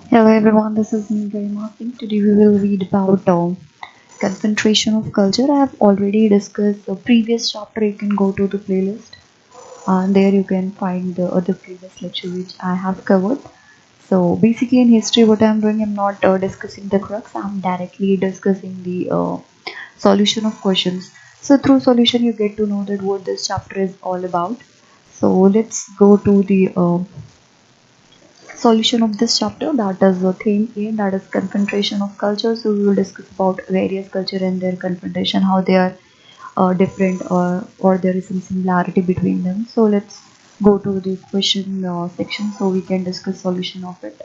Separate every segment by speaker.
Speaker 1: Hello everyone, this is me Garima Singh. Today we will read about Confrontation of Culture. I have already discussed the previous chapter. You can go to the playlist and there you can find the other previous lecture which I have covered. So basically in history what I am doing, I'm not discussing the crux, I'm directly discussing the solution of questions. So through solution you get to know that what this chapter is all about. So let's go to the solution of this chapter, that is the theme A, that is confrontation of cultures. So we will discuss about various culture and their confrontation, how they are different, or there is some similarity between them. So let's go to the question section so we can discuss solution of it.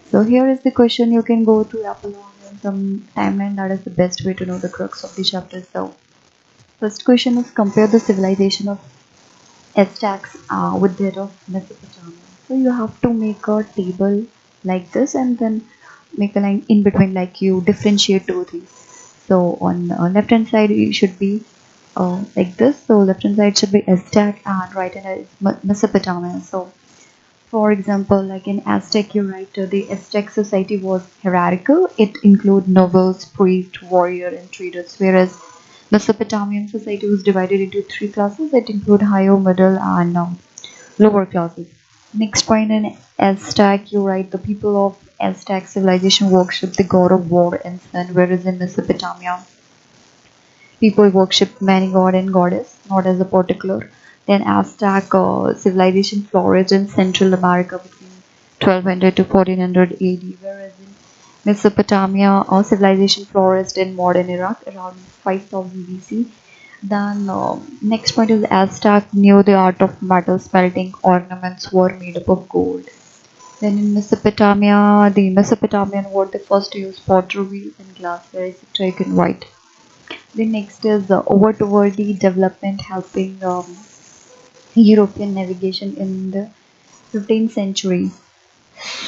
Speaker 1: So here is the question. You can go to Apple on some timeline. That is the best way to know the crux of the chapter. So first question is, compare the civilization of Aztecs with that of Mesopotamia. So you have to make a table like this and then make a line in between, like you differentiate two things. So on left hand side it should be like this. So left hand side should be Aztec and right hand side is Mesopotamia. So for example, like in Aztec, you write the Aztec society was hierarchical. It included nobles, priests, warrior, and traders, whereas Mesopotamian society was divided into three classes that include higher, middle, and lower classes. Next point, in Aztec, you write the people of Aztec civilization worship the god of war and sun, whereas in Mesopotamia, people worship many god and goddess, not as a particular. Then Aztec civilization flourished in Central America between 1200 to 1400 AD, whereas in Mesopotamia civilization flourished in modern Iraq around 5000 BC. Then next point is Aztec knew the art of metal smelting. Ornaments were made up of gold. Then in Mesopotamia, the Mesopotamian were the first to use pottery and glassware is taken white. The next is over-to-worldly development, helping European navigation in the 15th century.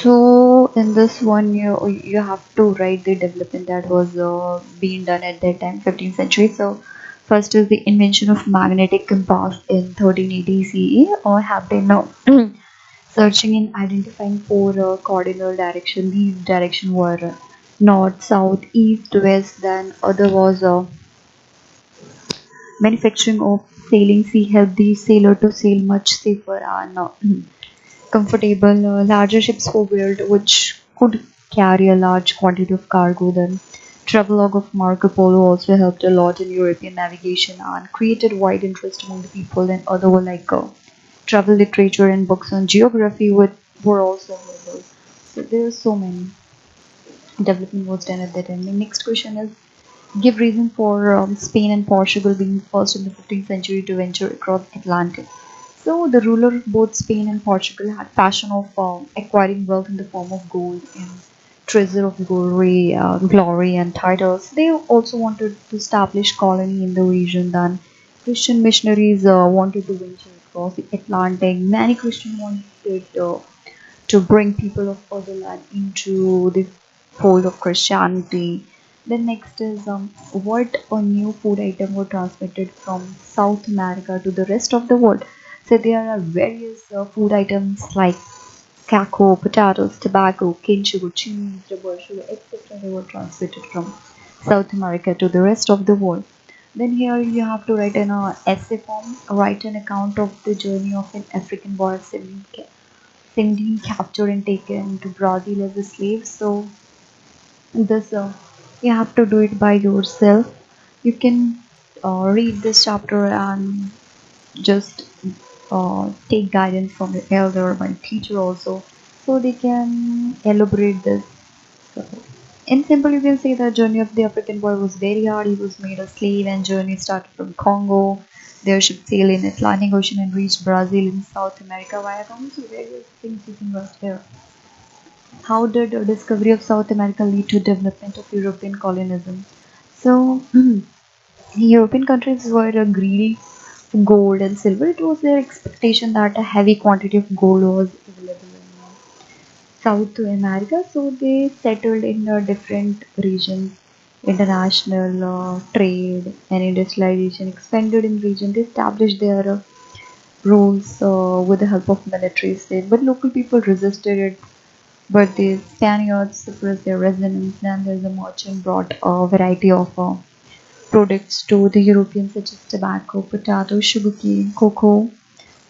Speaker 1: So in this one, you have to write the development that was being done at that time, 15th century. So first is the invention of magnetic compass in 1380 CE, or have been searching and identifying four cardinal direction. These direction were north, south, east, west. Then other was manufacturing of sailing sea helped the sailor to sail much safer and comfortable. Larger ships were built which could carry a large quantity of cargo. Then travelogue of Marco Polo also helped a lot in European navigation and created wide interest among the people. And other were like travel literature and books on geography were also available. So there are so many development was done at that time. The next question is, give reason for Spain and Portugal being first in the 15th century to venture across Atlantic. So the ruler of both Spain and Portugal had passion of acquiring wealth in the form of gold and treasure of glory and titles. They also wanted to establish colony in the region. Then Christian missionaries wanted to venture across the Atlantic. Many Christians wanted to bring people of other land into the fold of Christianity. Then next is what a new food item were transmitted from South America to the rest of the world. So there are various food items like cacao, potatoes, tobacco, cane sugar, cheese, rubber, sugar, etc. They were transmitted from South America to the rest of the world. Then here you have to write in a essay form, write an account of the journey of an African boy of 17 captured and taken to Brazil as a slave. So this you have to do it by yourself. You can read this chapter and just take guidance from your elder or teacher also, so they can elaborate this. So, in simple, you can say the journey of the African boy was very hard. He was made a slave, and journey started from Congo. Their ship sailed in Atlantic Ocean and reached Brazil in South America via Congo. So various things you can write here. How did the discovery of South America lead to development of European colonialism? So, European countries were greedy for gold and silver. It was their expectation that a heavy quantity of gold was available in South America, so they settled in different regions. International trade and industrialization expanded in region. They established their rules with the help of military state, but local people resisted it. but the Spaniards suppressed their resonance. Then there's a merchant brought a variety of products to the Europeans such as tobacco, potato, sugarcane, cocoa,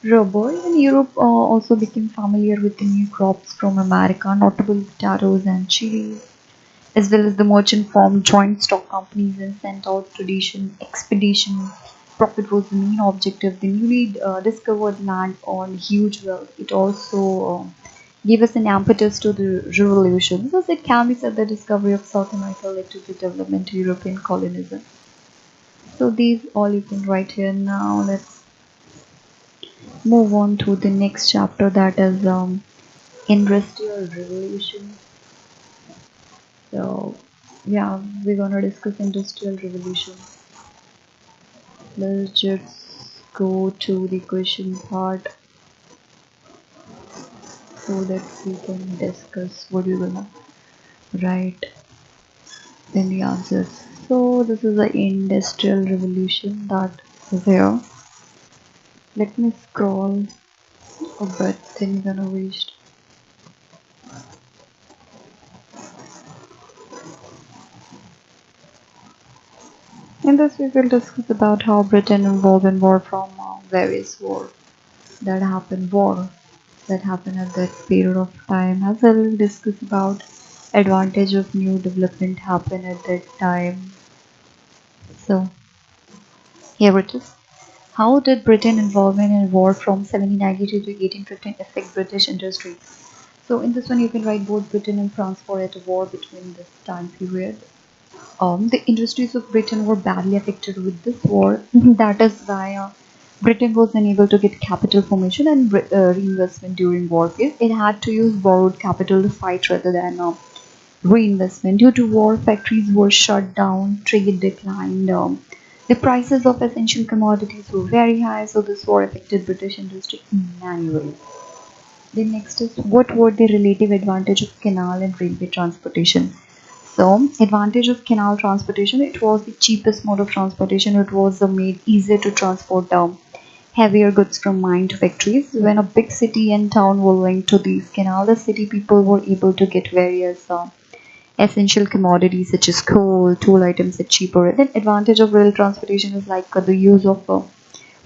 Speaker 1: rubber. Even Europe also became familiar with the new crops from America, notably potatoes and chilies, as well as the merchant formed joint stock companies and sent out tradition expedition. Profit was the main objective. The newly discovered land earned huge wealth. It also gave us an impetus to the revolution, thus it can be said the discovery of South America led to the development of European colonialism. So these all you can write here. Now let's move on to the next chapter, that is industrial revolution. So yeah, we're gonna discuss industrial revolution. Let's just go to the question part so that we can discuss what we're gonna write in the answers. So this is the industrial revolution that is here. Let me scroll a bit, then you're gonna waste. In this, we will discuss about how Britain involved in war from various war that happened at that period of time. As well, we'll discuss about advantage of new development happen at that time. So here it is. How did Britain involvement in war from 1792 to 1815 affect British industry? So in this one, you can write both Britain and France were at war between this time period. The industries of Britain were badly affected with this war. That is why Britain was unable to get capital formation and reinvestment during war period. It had to use borrowed capital to fight rather than reinvestment. Due to war, factories were shut down, trade declined. The prices of essential commodities were very high, so this war affected British industry in many ways. The next is what were the relative advantage of canal and railway transportation? So, advantage of canal transportation, it was the cheapest mode of transportation. It was made easier to transport heavier goods from mine to factories. When a big city and town were linked to these canals, the city people were able to get various essential commodities such as coal, tool items at cheaper. Then advantage of rail transportation is like the use of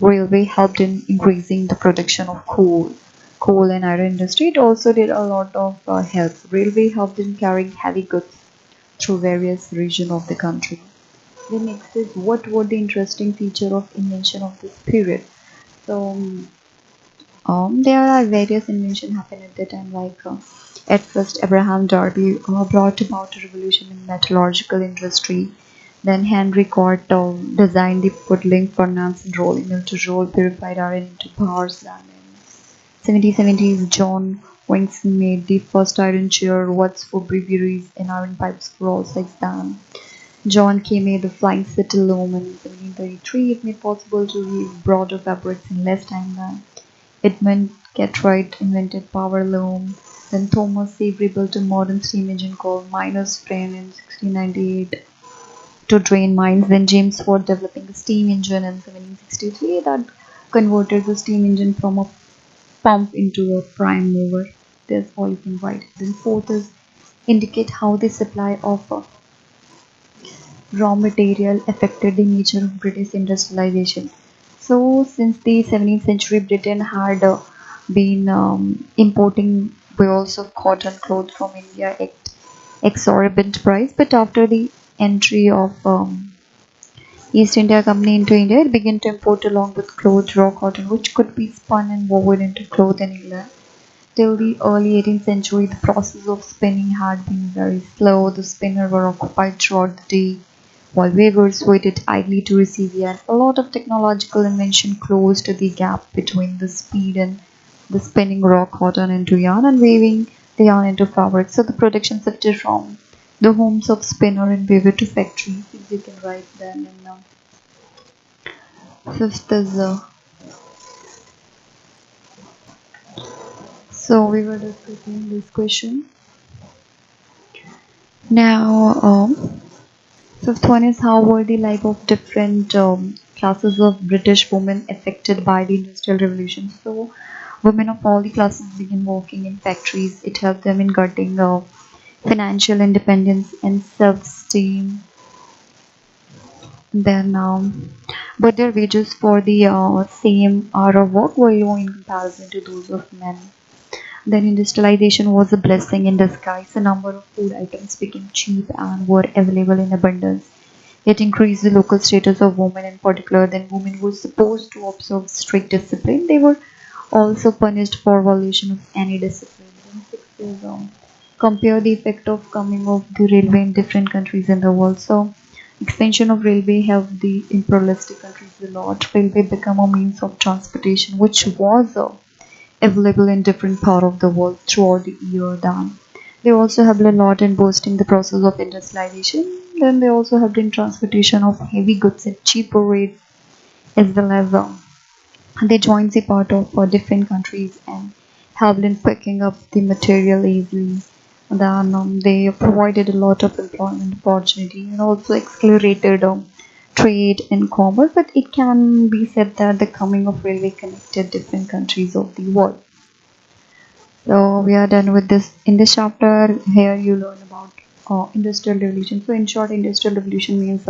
Speaker 1: railway helped in increasing the production of coal and iron industry. It also did a lot of help. Railway helped in carrying heavy goods through various regions of the country. The next is what were the interesting feature of invention of this period. So there are various inventions happen at the time, like at first Abraham Darby brought about a revolution in metallurgical industry. Then Henry Cort designed the puddling furnace and rolling mill to roll purified iron into bars. Then in 1770s, John Wingson made the first iron chair, works for breweries and iron pipes for all size. Then John Kay made the flying settle loom in 1733. It made possible to weave broader fabrics in less time than Edmund Cartwright invented power loom. Then Thomas Savery built a modern steam engine called Miner's Train in 1698 to drain mines. Then James Watt developing a steam engine in 1763 that converted the steam engine from a pump into a prime mover. That's all you can write. Then fourth is indicate how the supply of raw material affected the nature of British industrialization. So, since the 17th century, Britain had been importing bales of cotton cloth from India at exorbitant price, but after the entry of East India Company into India, it began to import along with cloth raw cotton, which could be spun and woven into cloth in England. Till the early 18th century, the process of spinning had been very slow. The spinners were occupied throughout the day, while weavers waited idly to receive yarn. A lot of technological invention closed the gap between the speed and the spinning raw cotton into yarn and weaving the yarn into fabric. So the production shifted from the homes of spinner and weaver to factories. You can write them in fifth is so we were discussing this question. Now, fifth one is how were the life of different classes of British women affected by the Industrial Revolution? So, Women of all the classes began working in factories. It helped them in getting financial independence and self-esteem. Then, but their wages for the same hour of work were low in comparison to those of men. Then industrialization was a blessing in disguise. A number of food items became cheap and were available in abundance. It increased the local status of women in particular. Then women were supposed to observe strict discipline. They were also punished for violation of any discipline. Then sixth is compare the effect of coming of the railway in different countries in the world. So expansion of railway helped the imperialistic countries a lot. Railway became a means of transportation which was available in different part of the world throughout the year. Then they also helped a lot in boosting the process of industrialization. Then they also helped in transportation of heavy goods at cheaper rates, as well as they joined the part of different countries and helped in picking up the material easily. Then they provided a lot of employment opportunity and also accelerated trade and commerce. But it can be said that the coming of railway connected different countries of the world. So we are done with this. In this chapter, here you learn about industrial revolution. So in short, industrial revolution means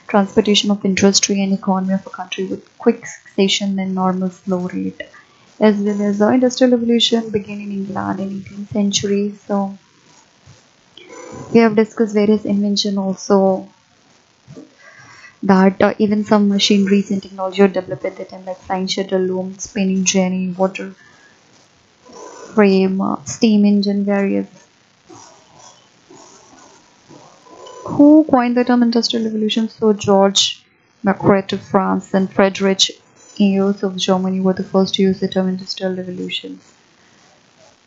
Speaker 1: transportation of industry and economy of a country with quick succession and normal slow rate. As well as the industrial revolution began in England in 18th century. So we have discussed various invention also that even some machineries and technology are developed at the time like flying shuttle, loom, spinning jenny, water frame, steam engine, various. Who coined the term industrial revolution? So George Marquette of France and Friedrich Engels of Germany were the first to use the term industrial revolution.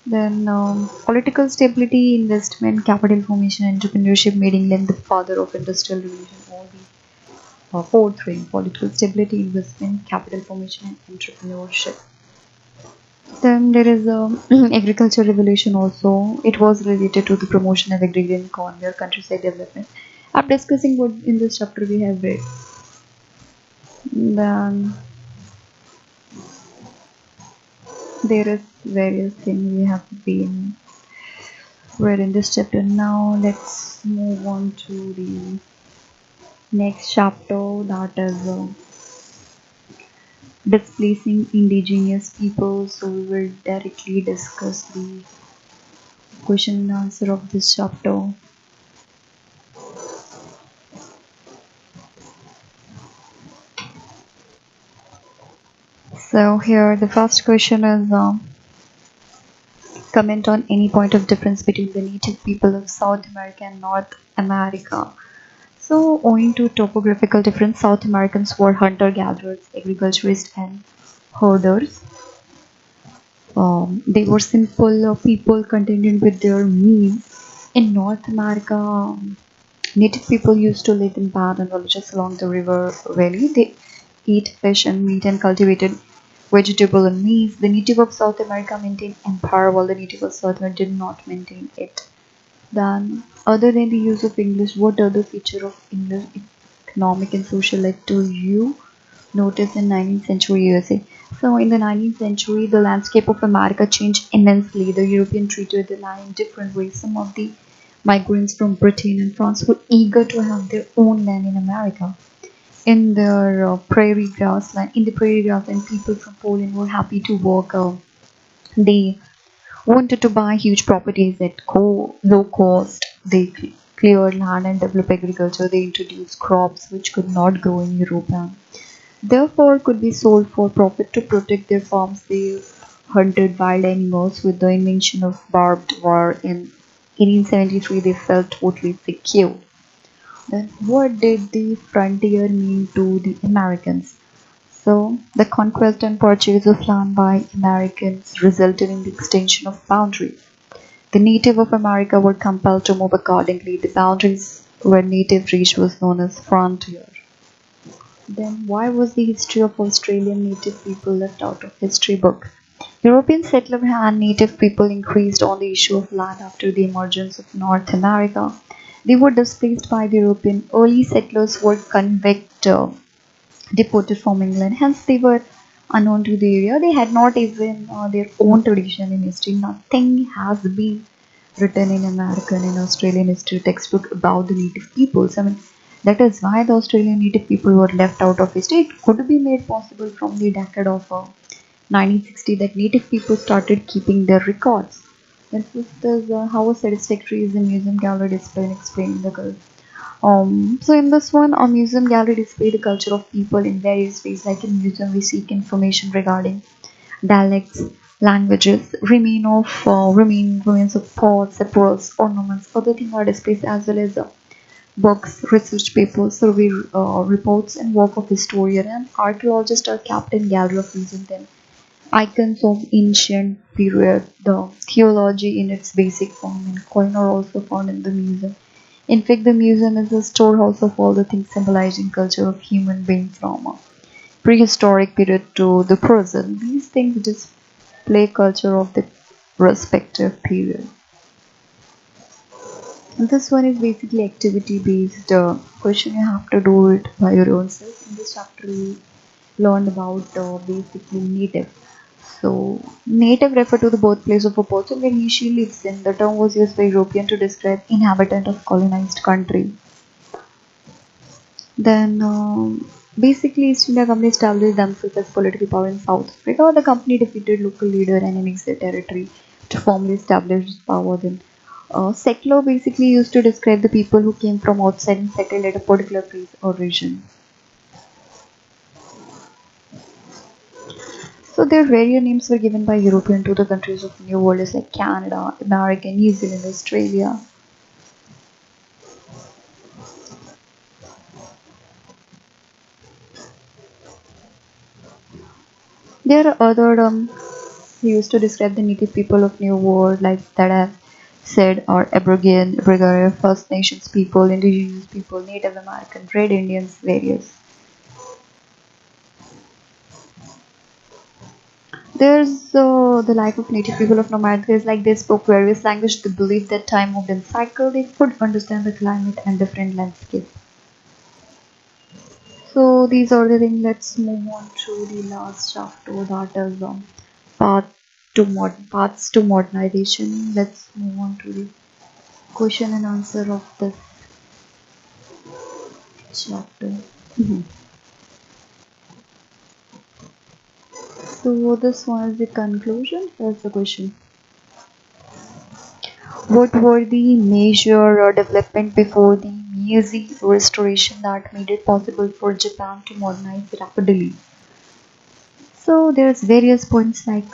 Speaker 1: Then political stability, investment, capital formation, entrepreneurship made England the father of industrial revolution. All these four things: political stability, investment, capital formation, and entrepreneurship. Then there is a agriculture revolution also. It was related to the promotion of agrarian economy or countryside development. I'm discussing what in this chapter we have read. Then there is various things we have been read in this chapter. Now let's move on to the next chapter, that is displacing indigenous people. So we will directly discuss the question and answer of this chapter. So here the first question is comment on any point of difference between the native people of South America and North America. So owing to topographical difference, South Americans were hunter-gatherers, agriculturists and herders. They were simple people contented with their means. In North America, native people used to live in abandoned villages along the river valley. They eat fish and meat and cultivated vegetable and meats. The native of South America maintained empire while the native of South America did not maintain it. Then, other than the use of English, what other feature of English economic and social led to you notice in 19th century USA? So, in the 19th century, the landscape of America changed immensely. The European treated the land in different ways. Some of the migrants from Britain and France were eager to have their own land in America. In their prairie grassland, in the prairie grassland, people from Poland were happy to work. They wanted to buy huge properties at low cost. They cleared land and developed agriculture. They introduced crops which could not grow in Europe and therefore could be sold for profit. To protect their farms, they hunted wild animals. With the invention of barbed wire in 1873, they felt totally secure. Then, what did the frontier mean to the Americans? So, the conquest and purchase of land by Americans resulted in the extension of boundaries. The native of America were compelled to move accordingly. The boundaries where native reached was known as frontier. Then why was the history of Australian native people left out of history book? European settlers and native people increased on the issue of land after the emergence of North America. They were displaced by the European. Early settlers were convict, deported from England. Hence, they were unknown to the area. They had not even their own tradition in history. Nothing has been written in American and Australian history textbook about the native peoples. I mean, that is why the Australian native people were left out of history. It could be made possible from the decade of 1960 that native people started keeping their records. This is how a satisfactory is a museum gallery display and explaining the culture. So in this one, a museum gallery display the culture of people in various ways. Like in museum, we seek information regarding dialects, languages, remains of pots, sepulchres, ornaments, other things are displayed as well as books, research papers, survey reports, and work of historian and archaeologists are kept in gallery of museum. Then icons of ancient period, the theology in its basic form, and coin are also found in the museum. In fact, the museum is a storehouse of all the things symbolizing culture of human being from a prehistoric period to the present. These things display culture of the respective period. And this one is basically activity based question. You have to do it by your own self. In this chapter, we learned about basically native. So, native refer to the birthplace of a person where he she lives in. The term was used by European to describe inhabitant of colonized country. Then, basically, East India Company established themselves as political power in South Africa. The company defeated local leader and annexed their territory to formally establish its power. Then, secular basically used to describe the people who came from outside and settled at a particular place or region. So, their various names were given by European to the countries of New World, like Canada, America, New Zealand, Australia. There are other used to describe the native people of New World, like that I've said, are Aboriginal, First Nations people, Indigenous people, Native American, Red Indians, various. There's the life of native people of nomadic is like they spoke various languages. They believed that time moved in cycle. They could understand the climate and different landscapes. So these are the things. Let's move on to the last chapter, that is path paths to modernization. Let's move on to the question and answer of this chapter. Mhm. So this was the conclusion. Here's the question: what were the major development before the Meiji Restoration that made it possible for Japan to modernize rapidly? So there's various points like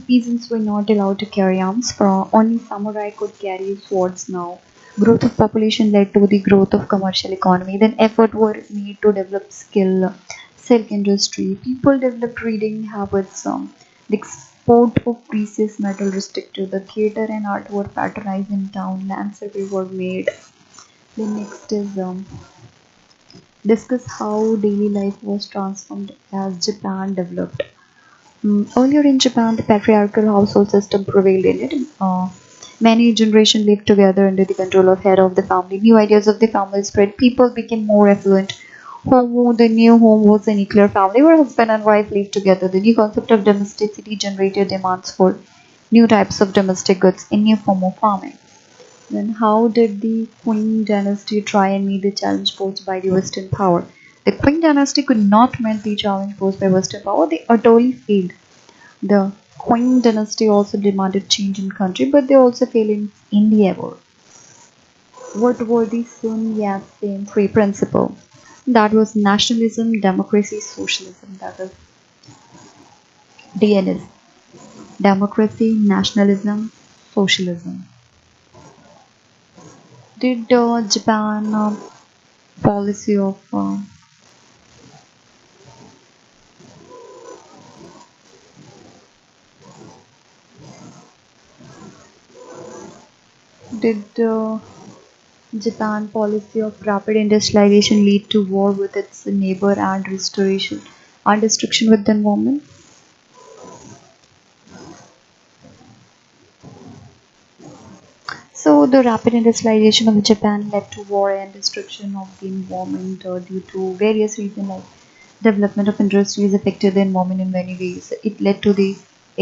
Speaker 1: peasants were not allowed to carry arms, for only samurai could carry swords now. Growth of population led to the growth of commercial economy. Then effort were made to develop skill, silk industry. People developed reading habits. The export of precious metal restricted. The theater and art were patronized in town. Land survey were made. The next is discuss how daily life was transformed as Japan developed. Earlier in Japan, the patriarchal household system prevailed in it. Many generations lived together under the control of head of the family. New ideas of the family spread. People became more affluent. The new home was a nuclear family where husband and wife lived together. The new concept of domesticity generated demands for new types of domestic goods in new form of farming. Then how did the Qing dynasty try and meet the challenge posed by the Western power? The Qing dynasty could not meet the challenge posed by Western power. They utterly failed. The Qing dynasty also demanded change in country, but they also failed in endeavor. What were the Sun Yat-sen three principles? That was nationalism, democracy, socialism. That is DNS. Democracy, nationalism, socialism. Did Japan policy of did Japan policy of rapid industrialization lead to war with its neighbor and restoration and destruction with the environment? So the rapid industrialization of Japan led to war and destruction of the environment due to various reasons like development of industries affected the environment in many ways. It led to the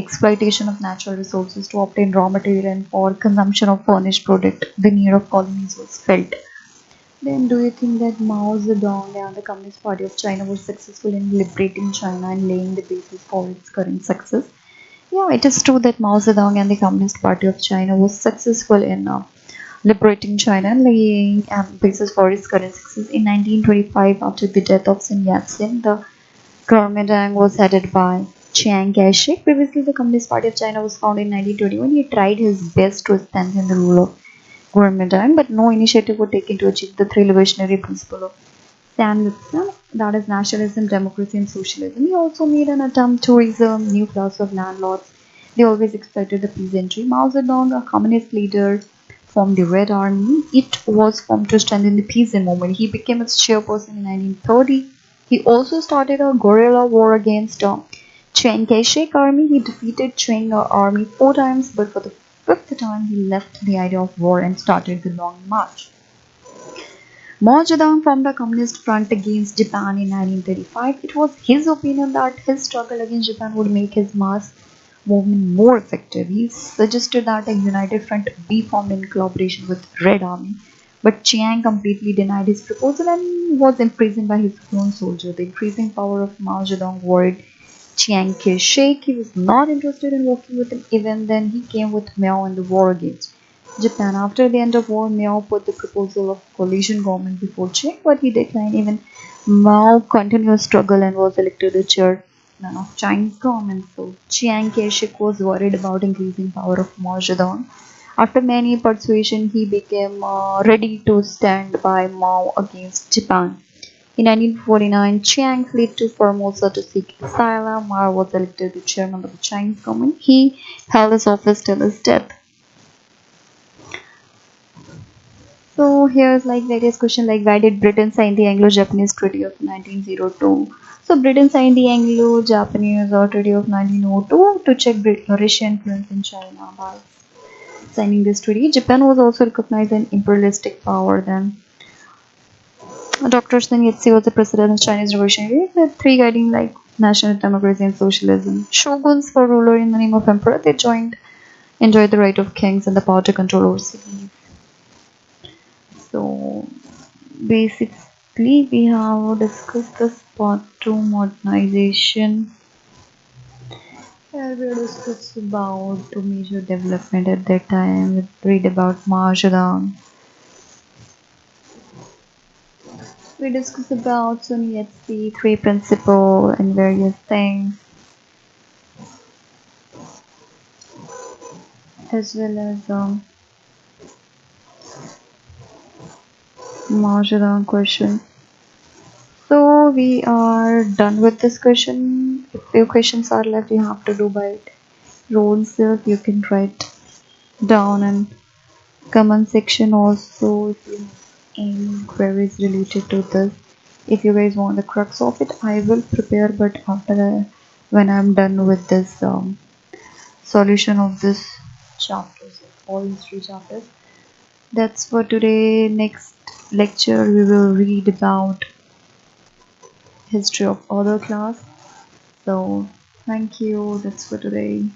Speaker 1: exploitation of natural resources to obtain raw material and for consumption of furnished product. The need of colonies was felt. Then, do you think that Mao Zedong and the Communist Party of China was successful in liberating China and laying the basis for its current success? Yeah, it is true that Mao Zedong and the Communist Party of China was successful in liberating China and laying basis for its current success. In 1925, after the death of Sun Yat-sen, the Kuomintang was headed by Chiang Kai-shek. Previously, the Communist Party of China was founded in 1921. He tried his best to strengthen the rule of Kuomintang, but no initiative was taken to achieve the three revolutionary principles of Stalin, that is nationalism, democracy, and socialism. He also made an attempt to raise a new class of landlords. They always exploited the peasantry. Mao Zedong, a communist leader, formed the Red Army. It was formed to strengthen the peasant movement. He became its chairperson in 1930. He also started a guerrilla war against Chiang Kai-shek army. He defeated Chiang army 4 times, but for the fifth time he left the idea of war and started the Long March. Mao Zedong formed a communist front against Japan in 1935. It was his opinion that his struggle against Japan would make his mass movement more effective. He suggested that a united front be formed in collaboration with Red Army. But Chiang completely denied his proposal and was imprisoned by his own soldiers. The increasing power of Mao Zedong worried Chiang Kai-shek. He was not interested in working with him. Even then, he came with Mao in the war against Japan. After the end of war, Mao put the proposal of coalition government before Chiang, but he declined. Even Mao continued struggle and was elected the chairman of Chinese government. So Chiang Kai-shek was worried about increasing power of Mao Zedong. After many persuasion, he became ready to stand by Mao against Japan. In 1949, Chiang fled to Formosa to seek asylum. Mao was elected the chairman of the Chinese government. He held his office till his death. So here's like various questions like why did Britain sign the Anglo-Japanese Treaty of 1902? So Britain signed the Anglo-Japanese Treaty of 1902 to check Russian influence in China. By signing this treaty, Japan was also recognized as an imperialistic power. Then Dr. Sun Yat-sen was the president of Chinese Revolutionary. The three guiding like national democracy and socialism. Shoguns were ruler in the name of emperor. They enjoyed the right of kings and the power to control over cities. So basically, we have discussed this part 2 modernization. Here we discussed about the major development at that time. We read about Mao Zedong. We discussed about Sun Yat-sen, three principle and various things, as well as Mao Zedong question. So we are done with this question. If few questions are left, you have to do by rules. You can write down in comment section also if you have any queries related to this. If you guys want the crux of it, I will prepare, but when I'm done with this solution of this chapters, all history chapters. That's for today. Next lecture we will read about history of other class. So thank you. That's for today.